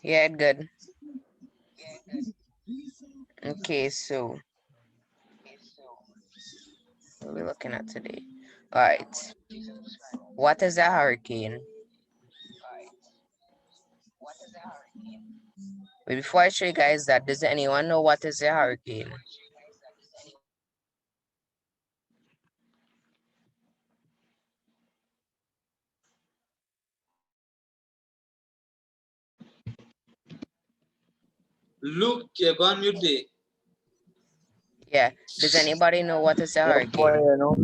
Yeah, good. Okay, so what are we looking at today? All right. What is a hurricane? But before I show you guys that, does anyone know what is a hurricane? Look, you're going mute day. Yeah. Does anybody know what is a Yeah, boy, hurricane? you know.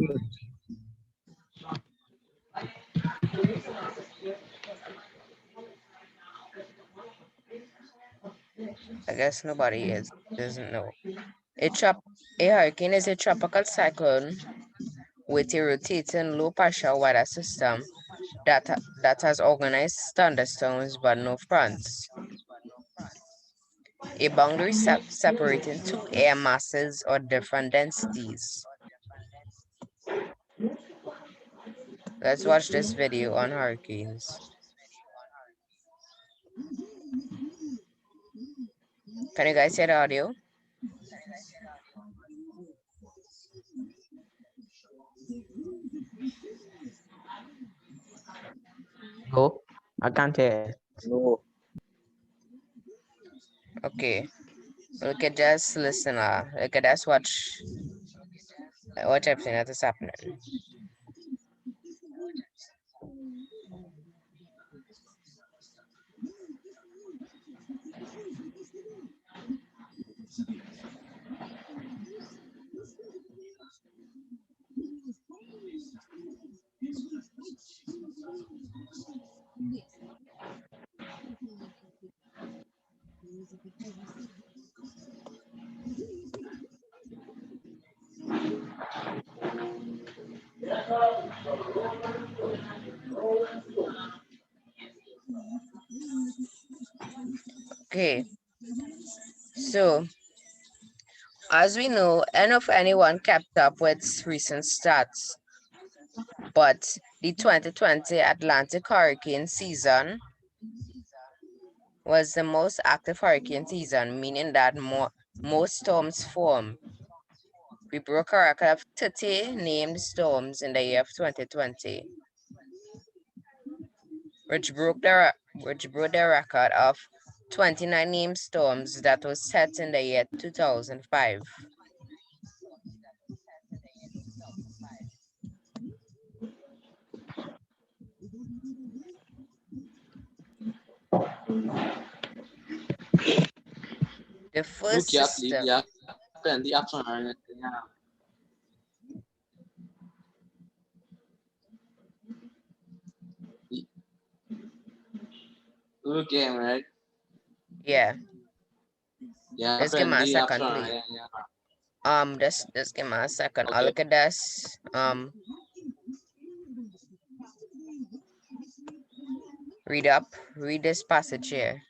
I guess nobody doesn't know. A hurricane is a tropical cyclone with a rotating low pressure weather system that has organized thunderstorms but no fronts. A boundary separating two air masses or different densities. Let's watch this video on hurricanes. Can you guys hear the audio? No, I can't hear it. No. Okay. Look at just listen. Look at just watch everything that is happening. Okay. So as we know, none of anyone kept up with recent stats, but the 2020 Atlantic hurricane season was the most active hurricane season, meaning that most storms formed. We broke a record of 30 named storms in the year of 2020, which broke the record of 29 named storms that was set in the year 2005. The first Look, system. yeah, plenty action. Yeah. Look, game, right? Yeah. Yeah, Just give me a plenty second, action. please. Yeah. Just give me a second. I'll Okay. look at this. Read this passage here.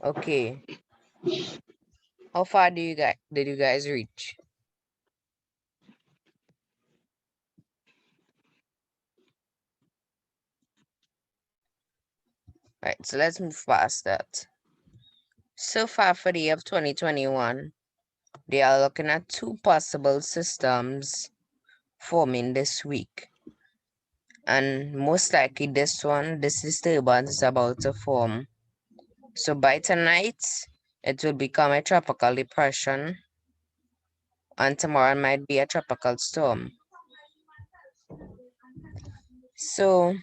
Okay. How far did you guys reach? Right, so let's move past that. So far for the year of 2021, they are looking at two possible systems forming this week. And most likely this disturbance is about to form. So by tonight, it will become a tropical depression, and tomorrow might be a tropical storm. So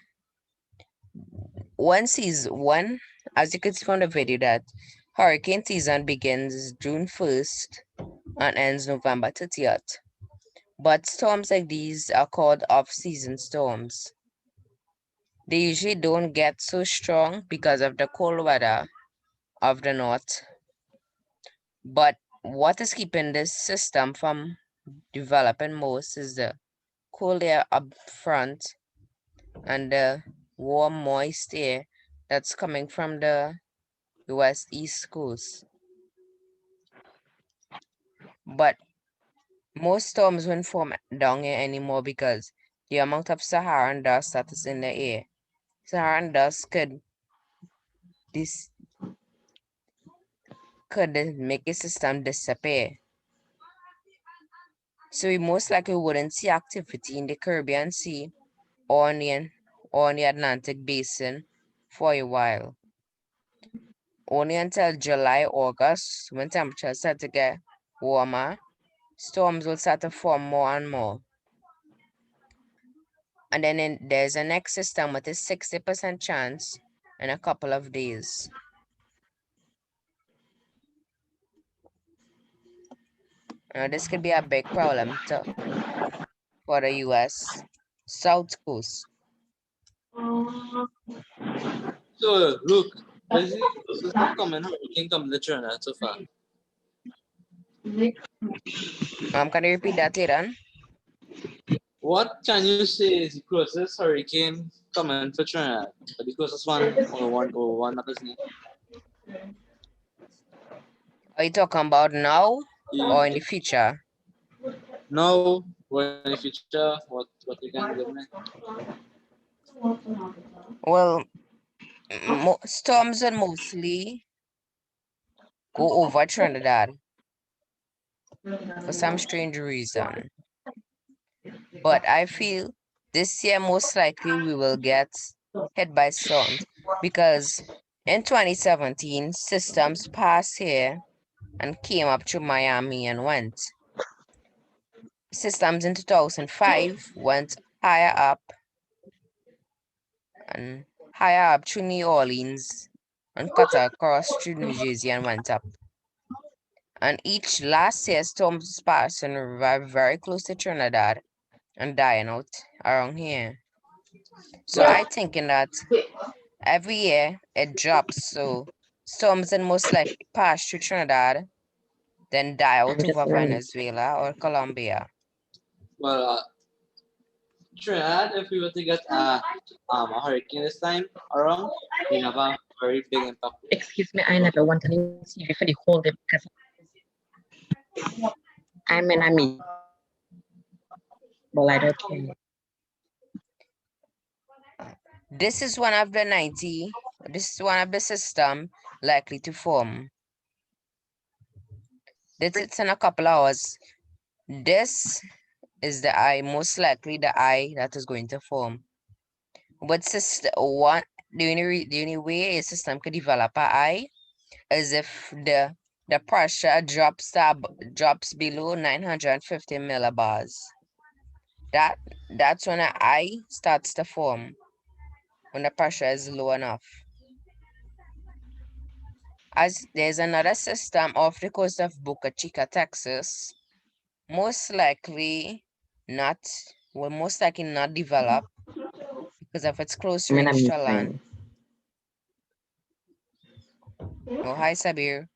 one, as you can see from the video, that hurricane season begins June 1st and ends November 30th. But storms like these are called off-season storms. They usually don't get so strong because of the cold weather of the north But what is keeping this system from developing most is the cool air up front and the warm, moist air that's coming from the US East Coast. But most storms won't form down here anymore because the amount of Saharan dust that is in the air. Saharan dust could make a system disappear. So we most likely wouldn't see activity in the Caribbean Sea or on the Atlantic Basin for a while. Only until July, August, when temperatures start to get warmer, storms will start to form more and more. And then there's a next system with a 60% chance in a couple of days. Now, this could be a big problem for the US South Coast. So look, what is the closest common hurricane coming to Trinidad so far? Can you repeat that, Tiran? What can you say is the closest hurricane coming for Trinidad? Or the closest one or one that is near? Are you talking about now or in the future? No, or in the future, what you can give me? Well, storms will mostly go over Trinidad for some strange reason. But I feel this year most likely we will get hit by storms because in 2017 systems passed here and came up to Miami and went. Systems in 2005 went higher up and higher up to New Orleans and cut across to New Jersey and went up. And each last year storms passed and arrived very close to Trinidad and dying out around here. So I thinking that every year it drops. So storms then most likely pass through Trinidad, then die out over Venezuela or Colombia. Well, Trinidad, if we were to get a hurricane this time around, we have a very big impact. Excuse me, I never want any TV for the whole day because I'm in a meeting. Well, I don't care. This is one of the system likely to form. It's in a couple hours. This is the eye, most likely the eye that is going to form. But the only way a system could develop an eye is if the pressure drops below 950 millibars. That's when an eye starts to form, when the pressure is low enough. As there's another system off the coast of Boca Chica, Texas, most likely will most likely not develop because of its close I'm in a range to land. meeting. Oh, hi, Sabir.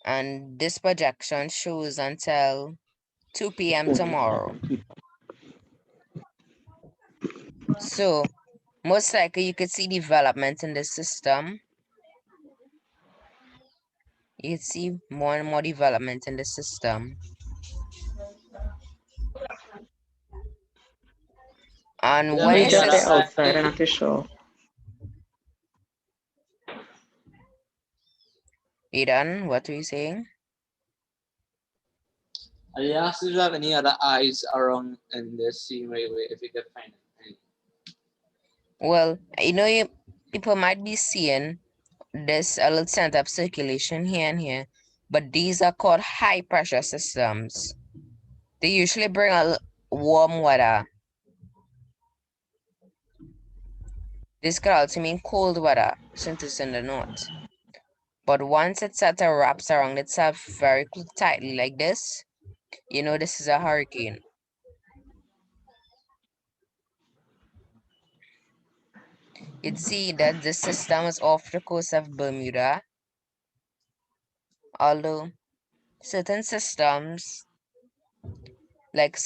And this projection shows until 2 p.m. tomorrow. So, most likely you could see development in the system. You could see more and more development in the system. And Yeah, when We it's just stay outside and not too sure. Eden, what were you saying? I asked if you have any other eyes around in this scene railway if you can find any. Well, people might be seeing this a little center of circulation here and here, but these are called high pressure systems. They usually bring a warm weather. This could also mean cold weather since it's in the north. But once it's at a wraps around itself very tightly like this, you know this is a you'd see that the system is off the coast of Bermuda, although certain systems, like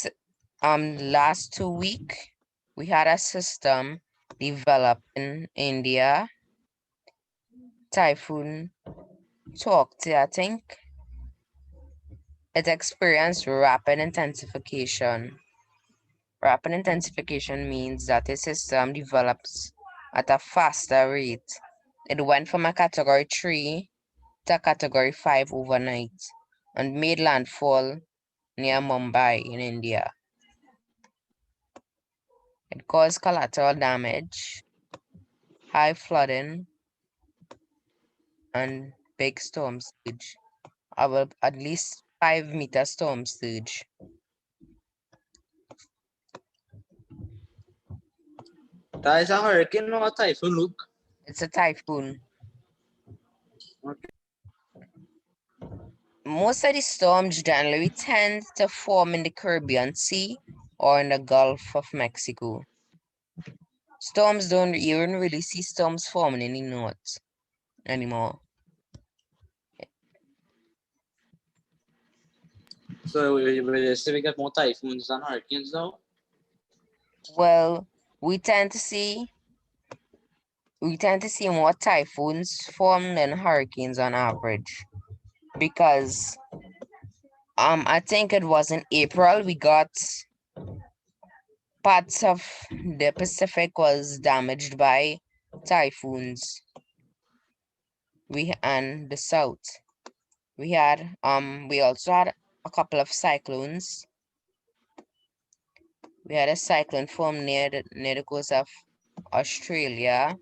last 2 week, we had a system developed in India, Typhoon Chokti, I think. It experienced rapid intensification. Rapid intensification means that a system develops at a faster rate. It went from a category 3 to a category 5 overnight and made landfall near Mumbai in India. It caused collateral damage, high flooding, and big storm surge. At least 5-meter storm surge. That is a hurricane or a typhoon, Luke? It's a typhoon. Okay. Most of the storms generally tend to form in the Caribbean Sea or in the Gulf of Mexico. Storms don't even really see storms forming in the north anymore. So we say we get more typhoons than hurricanes now? Well, we tend to see more typhoons form than hurricanes on average, because I think it was in April we got parts of the Pacific was damaged by typhoons. And the south. We also had a couple of cyclones. We had a cyclone form near the coast of Australia.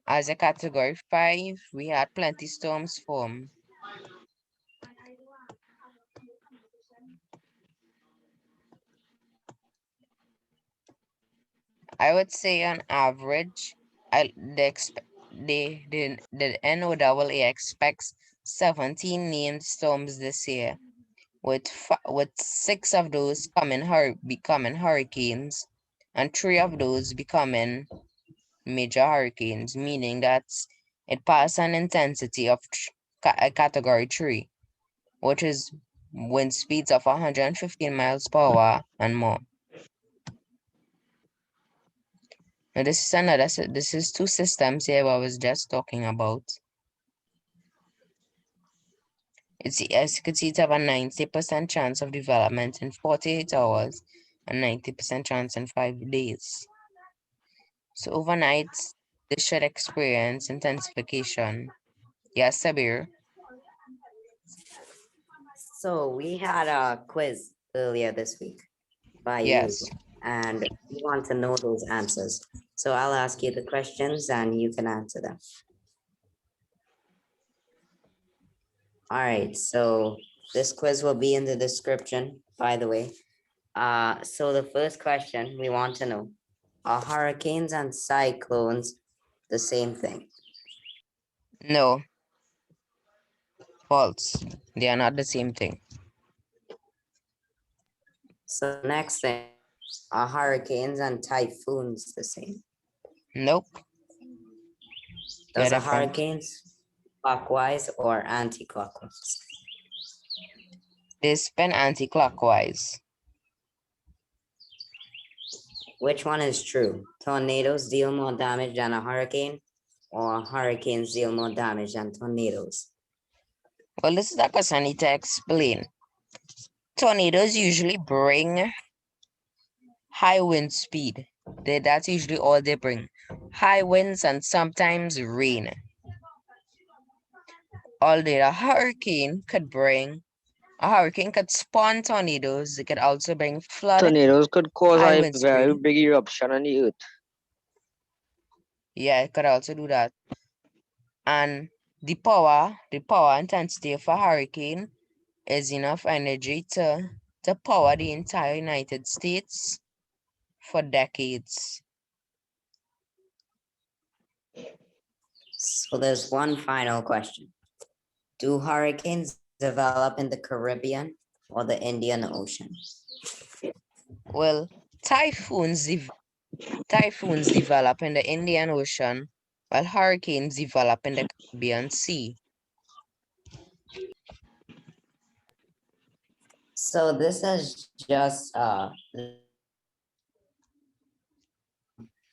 As a category 5, we had plenty storms form. I would say on average, the NOAA expects 17 named storms this year, with 6 of those becoming hurricanes, and 3 of those becoming major hurricanes, meaning that it passed an intensity of a category 3, which is wind speeds of 115 miles per hour and more. Now this is 2 systems here I was just talking about. As you can see, it have a 90% chance of development in 48 hours and 90% chance in 5 days. So overnight, this should experience intensification. Yes, Sabir. So we had a quiz earlier this week by Yes. you, and we want to know those answers. So I'll ask you the questions and you can answer them. All right, so this quiz will be in the description, by the way. So the first question we want to know, are hurricanes and cyclones the same thing? No. False. They are not the same thing. So next thing, are hurricanes and typhoons the same? Nope. Those They're are different. hurricanes clockwise or anti-clockwise? They spin anti-clockwise. Which one is true? Tornadoes deal more damage than a hurricane, or hurricanes deal more damage than tornadoes? Well, this is a question I need to explain. Tornadoes usually bring high wind speed. That's usually all they bring. High winds and sometimes rain. Although a hurricane could spawn tornadoes. It could also bring flood, Tornadoes could cause high a wind very speed. big eruption on the earth. Yeah, it could also do that. And the power intensity of a hurricane is enough energy to power the entire United States for decades. So there's one final question. Do hurricanes develop in the Caribbean or the Indian Ocean? Well, typhoons Typhoons develop in the Indian Ocean, while hurricanes develop in the Caribbean Sea. So this is just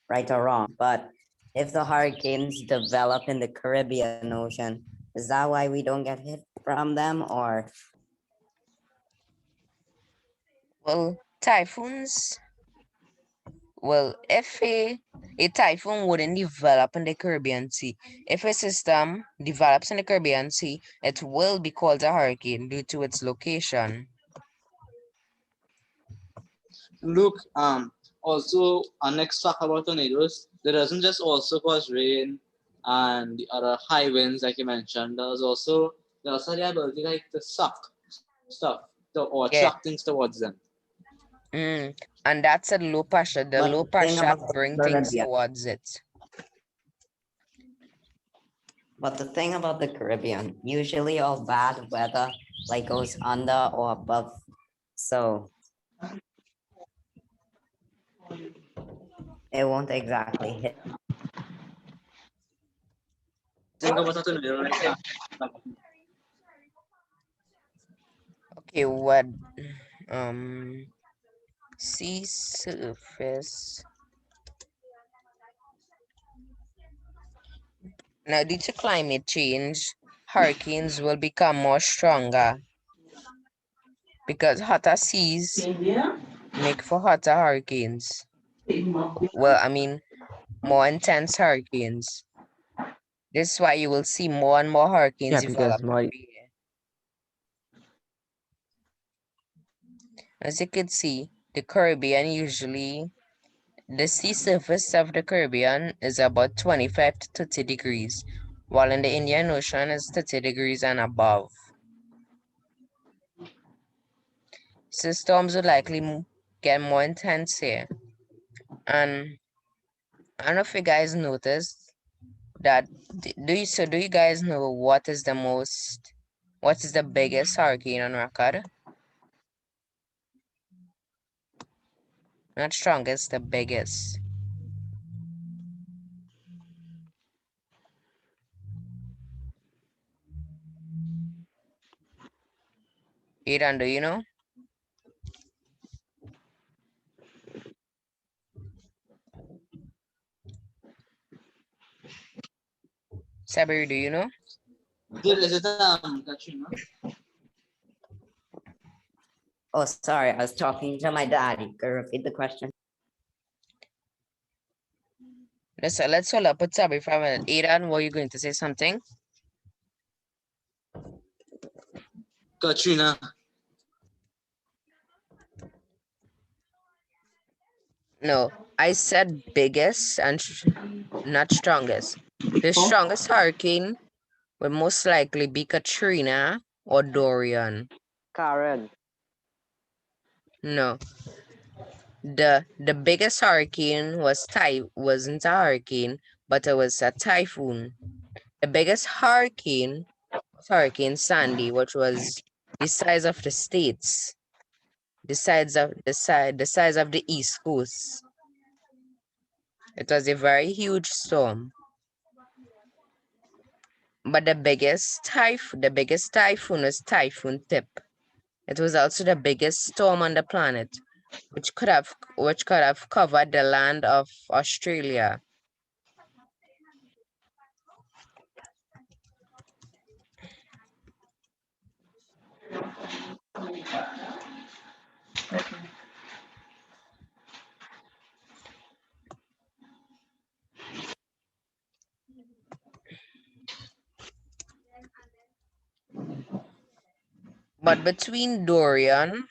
right or wrong, but if the hurricanes develop in the Caribbean Ocean, is that why we don't get hit from them, or Well, typhoons, well, if a typhoon wouldn't develop in the Caribbean Sea, if a system develops in the Caribbean Sea, it will be called a hurricane due to its location. Look, also our next talk about tornadoes. There doesn't just also cause rain and the other high winds like you mentioned. There's also the ability like to suck stuff or attract Yeah. things towards them. And that's a low pressure. The but low the thing pressure about the bring things Caribbean, towards it. but the thing about the Caribbean, usually all bad weather like goes under or above. So it won't exactly hit. Think about a tornado like that. Okay, what sea surface. Now, due to climate change, hurricanes will become more stronger because hotter seas make for hotter hurricanes. Well, I mean, more intense hurricanes. This is why you will see more and more hurricanes Yeah, because develop more every year. As you can see, the Caribbean usually, the sea surface of the Caribbean is about 25 to 30 degrees, while in the Indian Ocean is 30 degrees and above. So storms would likely get more intense here. And I don't know if you guys noticed that. Do you guys know what is the biggest hurricane on record? Not strongest, the biggest. Aidan, do you know? Sabiri, do you know? Is it Katrina? Oh, sorry, I was talking to my daddy. Could you repeat the question? Let's hold up with Sabiri for a minute. Aidan, were you going to say something? Katrina. No, I said biggest and not strongest. The strongest hurricane will most likely be Katrina or Dorian. Karen. No, the biggest hurricane wasn't a hurricane, but it was a typhoon. The biggest hurricane was Hurricane Sandy, which was the size of the states, the size of the East Coast. It was a very huge storm. But the biggest typhoon was Typhoon Tip. It was also the biggest storm on the planet, which could have covered the land of Australia. But between Dorian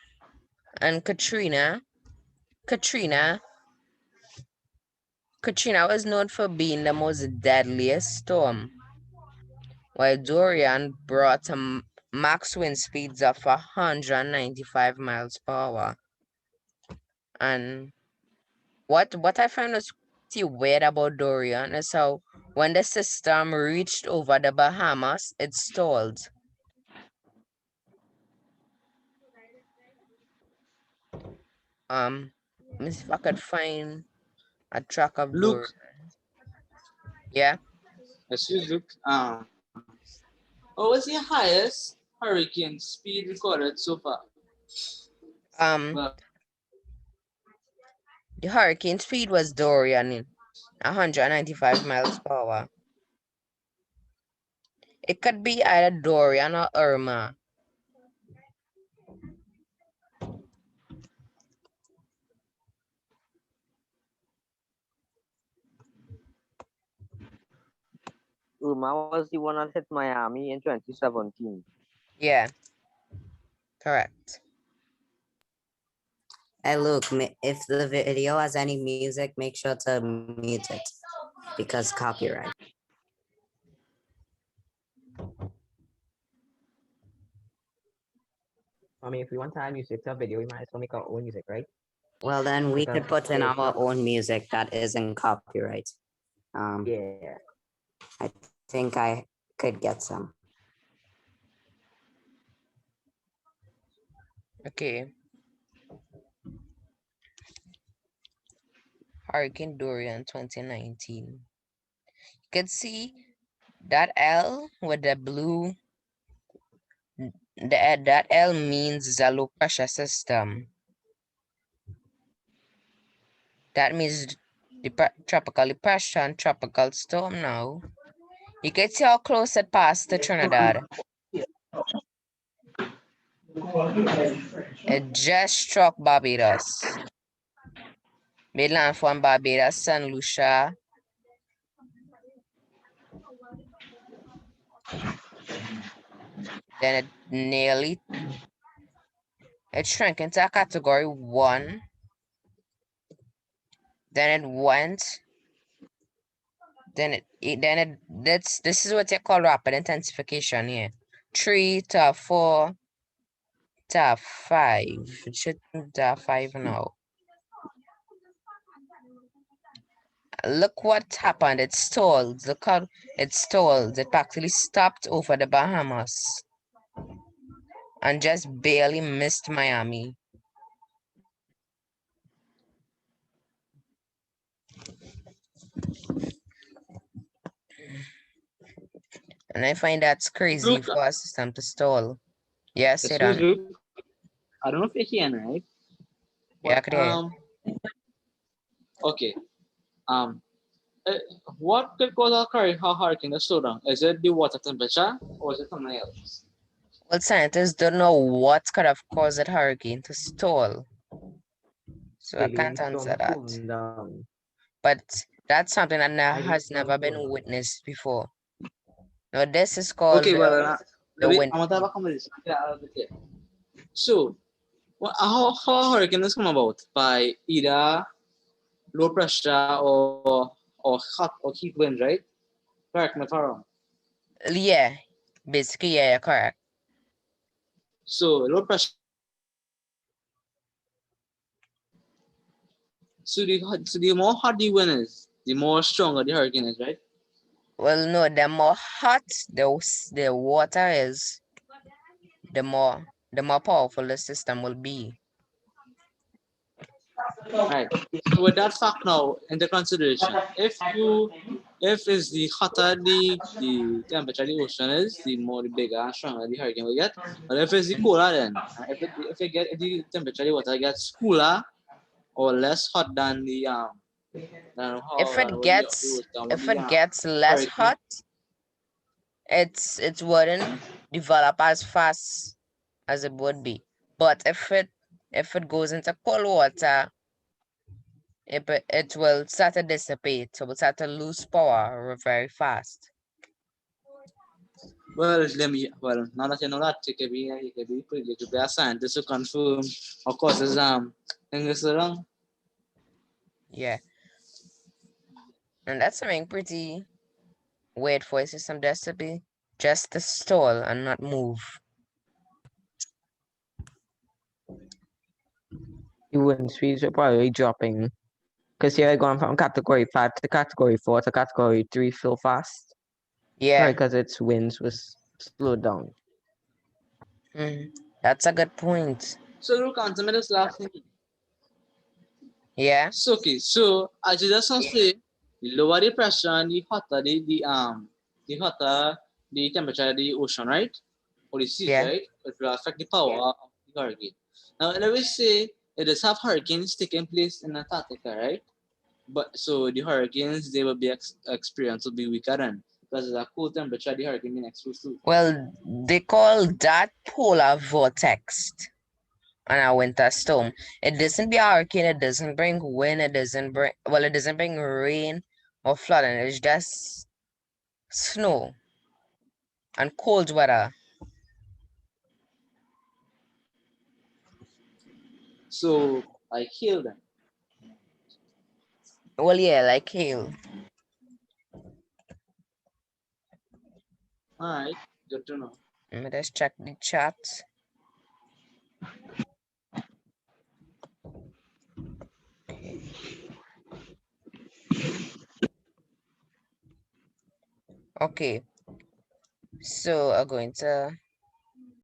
and Katrina was known for being the most deadliest storm, while Dorian brought max wind speeds of 195 miles per hour. And what I found was pretty weird about Dorian is how when the system reached over the Bahamas, it stalled. Let me see if I could find a track of Luke, Dorian. Yeah. excuse Luke. What was the highest hurricane speed recorded so far? Well, The hurricane speed was Dorian in 195 miles per hour. It could be either Dorian or Irma. Irma was the one that hit Miami in 2017. Yeah, correct. Hey, Luke, if the video has any music, make sure to mute it because copyright. I mean, if we want to add music to a video, we might as well make our own music, right? Well, then we Because could put in it's our not- own music that isn't copyright. Yeah. I think I could get some. Okay. Hurricane Dorian 2019. You can see that L with the blue. That L means the low pressure system. That means the tropical depression, tropical storm now. You can see how close it passed to Trinidad. It just struck Barbados. Made landfall on Barbados, St. Lucia. Then it shrank into a category 1. Then it went. This is what you call rapid intensification here. 3 to 4 to 5. It should move to 5 now. Look what happened. It stalled. Look how it stalled. It actually stopped over the Bahamas and just barely missed Miami. And I find that's crazy Luke, for a system to stall. Yes, say excuse that. Luke. I don't know if you can, right? Yeah, I But, could hear. okay. What could cause a hurricane to slow down? Is it the water temperature or is it something else? Well, scientists don't know what could have caused that hurricane to stall. So I Alien can't answer storm that. cooling down. But that's something that Alien has storm never been cooling down. witnessed before. Now, this is called Okay, well, the wait, wind. I want to have a conversation. So, how hurricane is come about? By either low pressure or hot or heat wind, right? Correct me if I'm wrong. Yeah, basically, yeah, you're correct. So low pressure. So the more hot the wind is, the more stronger the hurricane is, right? Well, no, the more hot the water is, the more powerful the system will be. Right. So with that fact now into consideration, if is the hotter the temperature of the ocean is, the more the bigger and stronger the hurricane will get. But if it's the cooler then, if the temperature of the water gets cooler or less hot than the than If how than it what the gets what the less hurricane. hot, it wouldn't develop as fast as it would be. But if it goes into cold water, it will start to dissipate. So it will start to lose power very fast. Well, now that you know that, you could be a scientist to confirm, of course, things is wrong. Yeah. And that's something pretty weird for a system just to stall and not move. The wind speeds are probably dropping. Because you're going from category 5 to category 4 to category 3 so fast. Yeah. Right, because its winds was slowed down. That's a good point. So look, answer me this last thing. Yeah. So okay, so as you just say, the lower the pressure, the hotter the temperature of the ocean, right? Or the seas, Yeah. right? It will affect the power of the hurricane. Now, let me say it does have hurricanes taking place in Antarctica, right? But so the hurricanes they will be experience will be weaker then because of the cool temperature the hurricane being exposed to. Well, they call that polar vortex and a winter storm. It doesn't be a hurricane, it doesn't bring wind, it doesn't bring rain or flooding. It's just snow and cold weather. So I kill them. Well, yeah, like hail. All right, good to know. Let me just check the chat. Okay, so I'm going to